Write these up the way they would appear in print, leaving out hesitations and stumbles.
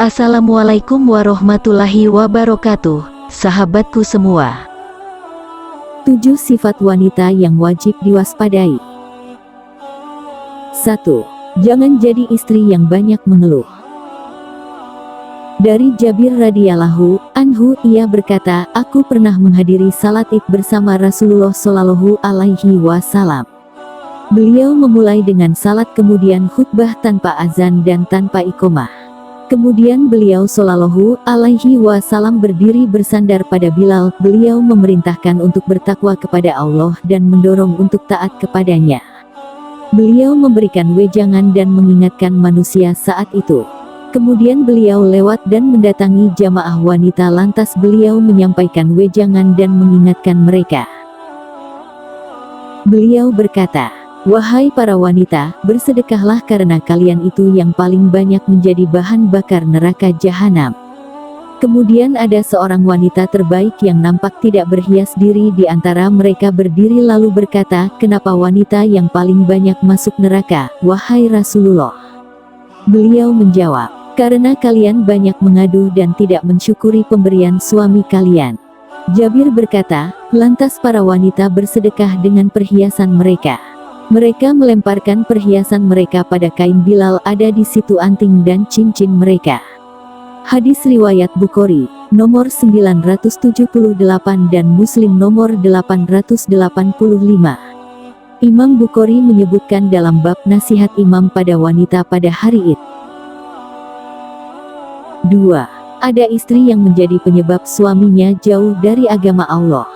Assalamualaikum warahmatullahi wabarakatuh, sahabatku semua. 7 sifat wanita yang wajib diwaspadai. 1. Jangan jadi istri yang banyak mengeluh. Dari Jabir radhiyallahu anhu, ia berkata, aku pernah menghadiri salat Id bersama Rasulullah Shallallahu alaihi wasallam. Beliau memulai dengan salat, kemudian khutbah tanpa azan dan tanpa iqomah. Kemudian beliau Shallallahu alaihi wasallam berdiri bersandar pada Bilal. Beliau memerintahkan untuk bertakwa kepada Allah dan mendorong untuk taat kepadanya. Beliau memberikan wejangan dan mengingatkan manusia saat itu. Kemudian beliau lewat dan mendatangi jamaah wanita, lantas beliau menyampaikan wejangan dan mengingatkan mereka. Beliau berkata, wahai para wanita, bersedekahlah karena kalian itu yang paling banyak menjadi bahan bakar neraka jahanam. Kemudian ada seorang wanita terbaik yang nampak tidak berhias diri di antara mereka berdiri lalu berkata, kenapa wanita yang paling banyak masuk neraka, wahai Rasulullah? Beliau menjawab, karena kalian banyak mengadu dan tidak mensyukuri pemberian suami kalian. Jabir berkata, lantas para wanita bersedekah dengan perhiasan mereka. Mereka melemparkan perhiasan mereka pada kain. Bilal ada di situ anting dan cincin mereka. Hadis riwayat Bukhari, nomor 978 dan Muslim nomor 885. Imam Bukhari menyebutkan dalam bab nasihat imam pada wanita pada hari Id. 2. Ada istri yang menjadi penyebab suaminya jauh dari agama Allah.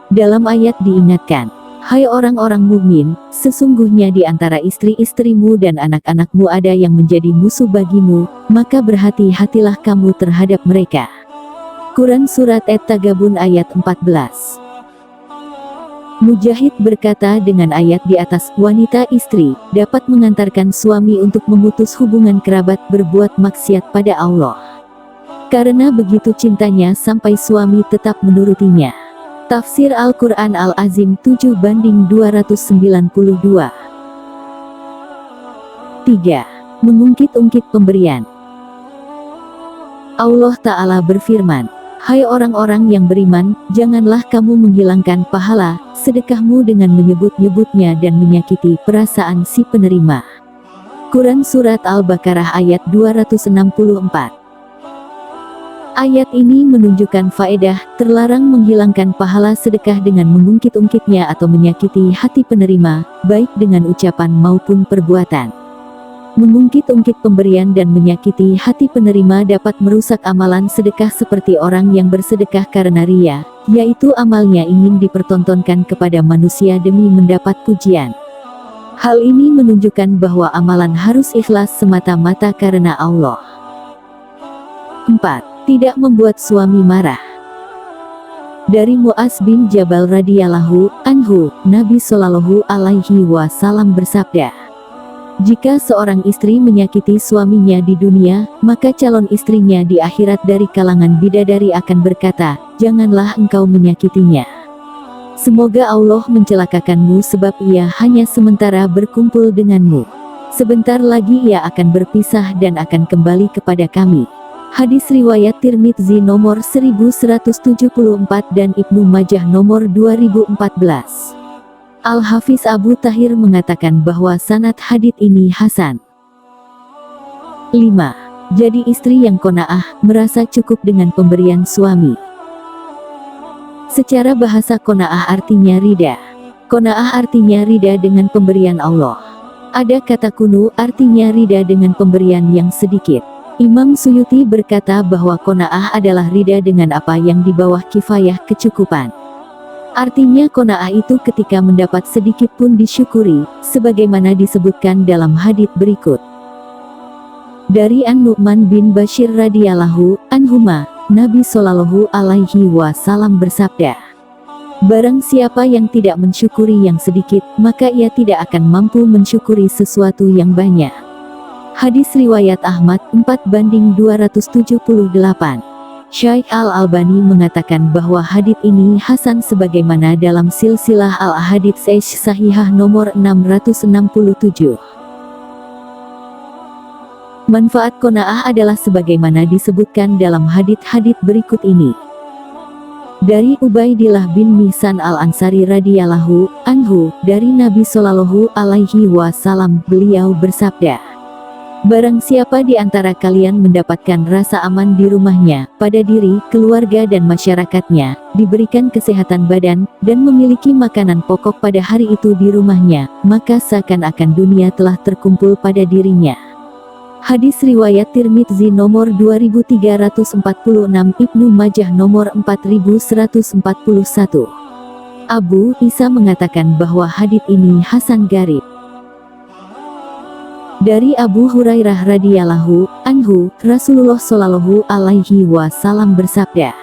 Dalam ayat diingatkan, hai orang-orang mukmin, sesungguhnya di antara istri-istrimu dan anak-anakmu ada yang menjadi musuh bagimu, maka berhati-hatilah kamu terhadap mereka. Quran Surat At-Taghabun ayat 14. Mujahid berkata dengan ayat di atas, wanita istri dapat mengantarkan suami untuk memutus hubungan kerabat, berbuat maksiat pada Allah. Karena begitu cintanya sampai suami tetap menurutinya. Tafsir Al-Quran Al-Azim 7:292. 3. Mengungkit-ungkit pemberian. Allah Ta'ala berfirman, hai orang-orang yang beriman, janganlah kamu menghilangkan pahala sedekahmu dengan menyebut-nyebutnya dan menyakiti perasaan si penerima. Quran Surat Al-Baqarah ayat 264. Ayat ini menunjukkan faedah, terlarang menghilangkan pahala sedekah dengan mengungkit-ungkitnya atau menyakiti hati penerima, baik dengan ucapan maupun perbuatan. Mengungkit-ungkit pemberian dan menyakiti hati penerima dapat merusak amalan sedekah seperti orang yang bersedekah karena riya, yaitu amalnya ingin dipertontonkan kepada manusia demi mendapat pujian. Hal ini menunjukkan bahwa amalan harus ikhlas semata-mata karena Allah. 4. Tidak membuat suami marah. Dari Mu'az bin Jabal radhiyallahu anhu, Nabi Shallallahu alaihi wasallam bersabda, jika seorang istri menyakiti suaminya di dunia, maka calon istrinya di akhirat dari kalangan bidadari akan berkata, janganlah engkau menyakitinya. Semoga Allah mencelakakanmu sebab ia hanya sementara berkumpul denganmu. Sebentar lagi ia akan berpisah dan akan kembali kepada kami. Hadis riwayat Tirmidzi nomor 1174 dan Ibnu Majah nomor 2014. Al-Hafiz Abu Tahir mengatakan bahwa sanad hadits ini hasan. 5. Jadi istri yang qanaah, merasa cukup dengan pemberian suami. Secara bahasa qanaah artinya ridha. Qanaah artinya ridha dengan pemberian Allah. Ada kata kunu artinya ridha dengan pemberian yang sedikit. Imam Suyuti berkata bahwa qanaah adalah ridha dengan apa yang di bawah kifayah kecukupan. Artinya qanaah itu ketika mendapat sedikit pun disyukuri, sebagaimana disebutkan dalam hadits berikut. Dari An-Nu'man bin Bashir radhiyallahu anhuma, Nabi Shallallahu alaihi wasallam bersabda, barang siapa yang tidak mensyukuri yang sedikit, maka ia tidak akan mampu mensyukuri sesuatu yang banyak. Hadis riwayat Ahmad 4/278. Syekh Al-Albani mengatakan bahwa hadits ini hasan sebagaimana dalam silsilah Al-Ahadits Sahihah nomor 667. Manfaat qanaah adalah sebagaimana disebutkan dalam hadits-hadits berikut ini. Dari Ubaidillah bin Mihsan al-Ansari radhiyallahu anhu, dari Nabi Shallallahu alaihi wasallam, beliau bersabda, "Barang siapa di antara kalian mendapatkan rasa aman di rumahnya, pada diri, keluarga dan masyarakatnya, diberikan kesehatan badan, dan memiliki makanan pokok pada hari itu di rumahnya, maka seakan-akan dunia telah terkumpul pada dirinya." Hadis riwayat Tirmidzi nomor 2346, Ibnu Majah nomor 4141. Abu Isa mengatakan bahwa hadits ini hasan gharib. Dari Abu Hurairah radhiyallahu anhu, Rasulullah shallallahu alaihi wasallam bersabda,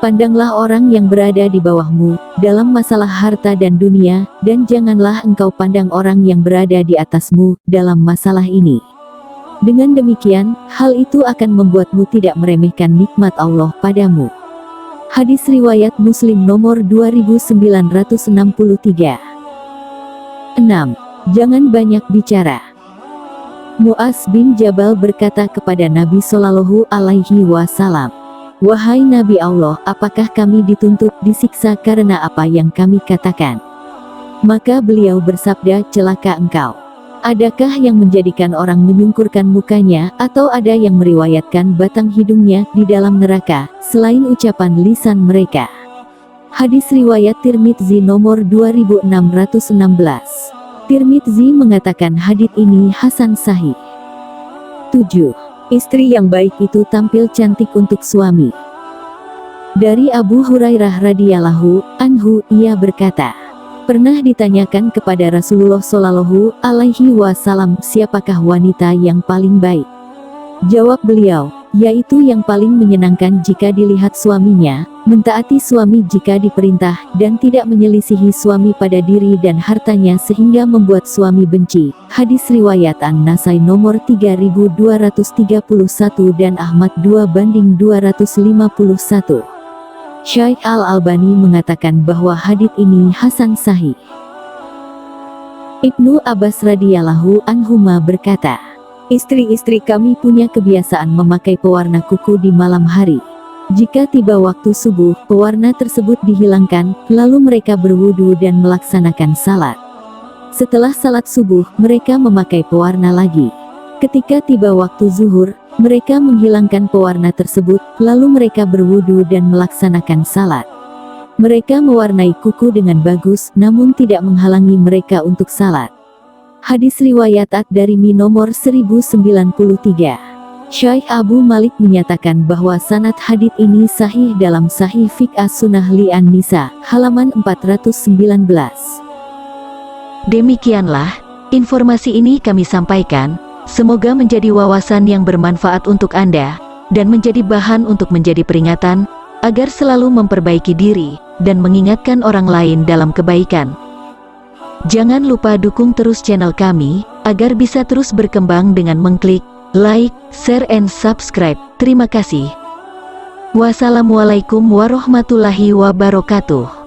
"Pandanglah orang yang berada di bawahmu dalam masalah harta dan dunia, dan janganlah engkau pandang orang yang berada di atasmu dalam masalah ini. Dengan demikian, hal itu akan membuatmu tidak meremehkan nikmat Allah padamu." Hadis riwayat Muslim nomor 2963. 6. Jangan banyak bicara. Mu'az bin Jabal berkata kepada Nabi Shallallahu alaihi wasallam, "Wahai Nabi Allah, apakah kami dituntut disiksa karena apa yang kami katakan?" Maka beliau bersabda, "Celaka engkau. Adakah yang menjadikan orang menyungkurkan mukanya, atau ada yang meriwayatkan batang hidungnya di dalam neraka, selain ucapan lisan mereka?" Hadis riwayat Tirmidzi nomor 2616. Tirmidzi mengatakan hadits ini hasan sahih. 7. Istri yang baik itu tampil cantik untuk suami. Dari Abu Hurairah radhiyallahu anhu, ia berkata, pernah ditanyakan kepada Rasulullah Shallallahu alaihi wasallam, siapakah wanita yang paling baik? Jawab beliau, yaitu yang paling menyenangkan jika dilihat suaminya, mentaati suami jika diperintah, dan tidak menyelisihi suami pada diri dan hartanya sehingga membuat suami benci. Hadis riwayat An-Nasai nomor 3231 dan Ahmad 2/251. Syekh Al-Albani mengatakan bahwa hadits ini hasan sahih. Ibnu Abbas radhiyallahu anhuma berkata, "Istri-istri kami punya kebiasaan memakai pewarna kuku di malam hari. Jika tiba waktu subuh, pewarna tersebut dihilangkan, lalu mereka berwudu dan melaksanakan salat. Setelah salat subuh, mereka memakai pewarna lagi. Ketika tiba waktu zuhur, mereka menghilangkan pewarna tersebut, lalu mereka berwudu dan melaksanakan salat. Mereka mewarnai kuku dengan bagus, namun tidak menghalangi mereka untuk salat." Hadis riwayat Ad-Darimi nomor 1093. Syekh Abu Malik menyatakan bahwa sanad hadits ini sahih dalam Sahih Fiqh As-Sunnah li An-Nisa, halaman 419. Demikianlah informasi ini kami sampaikan. Semoga menjadi wawasan yang bermanfaat untuk Anda, dan menjadi bahan untuk menjadi peringatan, agar selalu memperbaiki diri, dan mengingatkan orang lain dalam kebaikan. Jangan lupa dukung terus channel kami, agar bisa terus berkembang dengan mengklik like, share and subscribe. Terima kasih. Wassalamualaikum warahmatullahi wabarakatuh.